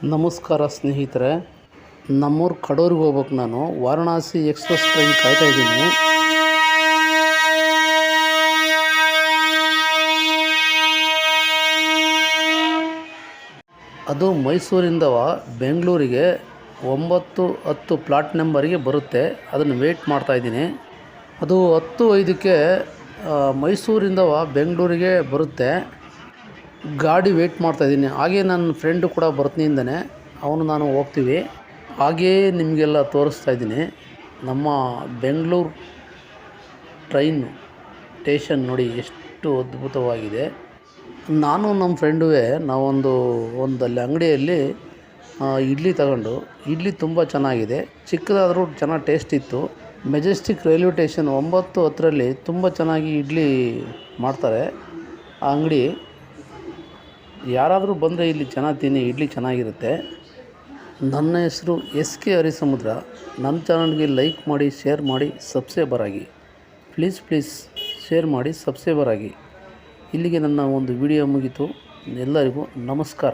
ನಮಸ್ಕಾರ ಸ್ನೇಹಿತರೆ, ನಮ್ಮೂರು ಕಡೂರಿಗೆ ಹೋಗ್ಬೇಕು. ನಾನು ವಾರಣಾಸಿ ಎಕ್ಸ್ಪ್ರೆಸ್ ಟ್ರೈನ್ ಕಾಯ್ತಾ ಇದ್ದೀನಿ. ಅದು ಮೈಸೂರಿಂದ ಬೆಂಗಳೂರಿಗೆ 9:10 ಪ್ಲಾಟ್ ನಂಬರಿಗೆ ಬರುತ್ತೆ. ಅದನ್ನು ವೇಟ್ ಮಾಡ್ತಾಯಿದ್ದೀನಿ. ಅದು 10:05ಕ್ಕೆ ಮೈಸೂರಿಂದ ಬೆಂಗಳೂರಿಗೆ ಬರುತ್ತೆ. ಗಾಡಿ ವೇಟ್ ಮಾಡ್ತಾಯಿದ್ದೀನಿ. ಹಾಗೇ ನನ್ನ ಫ್ರೆಂಡು ಕೂಡ ಬರ್ತೀನಿ ಅಂತಾನೆ. ಅವನು ನಾನು ಹೋಗ್ತೀವಿ. ಹಾಗೇ ನಿಮಗೆಲ್ಲ ತೋರಿಸ್ತಾ ಇದ್ದೀನಿ. ನಮ್ಮ ಬೆಂಗಳೂರು ಟ್ರೈನ್ ಸ್ಟೇಷನ್ ನೋಡಿ ಎಷ್ಟು ಅದ್ಭುತವಾಗಿದೆ. ನಾನು ನಮ್ಮ ಫ್ರೆಂಡುವೆ ನಾವೊಂದು ಅಲ್ಲಿ ಅಂಗಡಿಯಲ್ಲಿ ಇಡ್ಲಿ ತಗೊಂಡು, ಇಡ್ಲಿ ತುಂಬ ಚೆನ್ನಾಗಿದೆ, ಚಿಕ್ಕದಾದರೂ ಚೆನ್ನಾಗಿ ಟೇಸ್ಟ್ ಇತ್ತು. ಮೆಜೆಸ್ಟಿಕ್ ರೈಲ್ವೆ ಸ್ಟೇಷನ್ 9:10ರಲ್ಲಿ ತುಂಬ ಚೆನ್ನಾಗಿ ಇಡ್ಲಿ ಮಾಡ್ತಾರೆ. ಆ ಅಂಗಡಿ ಯಾರಾದರೂ ಬಂದರೆ ಇಲ್ಲಿ ಚೆನ್ನಾಗಿ ತಿನ್ನಿ, ಇಡ್ಲಿ ಚೆನ್ನಾಗಿರುತ್ತೆ. ನನ್ನ ಹೆಸರು SK ಹರಿಸಮುದ್ರ. ನನ್ನ ಚಾನಲ್ಗೆ ಲೈಕ್ ಮಾಡಿ, ಶೇರ್ ಮಾಡಿ, ಸಬ್ಸ್ಕ್ರೈಬರ್ ಆಗಿ. ಪ್ಲೀಸ್ ಶೇರ್ ಮಾಡಿ, ಸಬ್ಸ್ಕ್ರೈಬರ್ ಆಗಿ. ಇಲ್ಲಿಗೆ ನನ್ನ ಒಂದು ವಿಡಿಯೋ ಮುಗೀತು. ಎಲ್ಲರಿಗೂ ನಮಸ್ಕಾರ.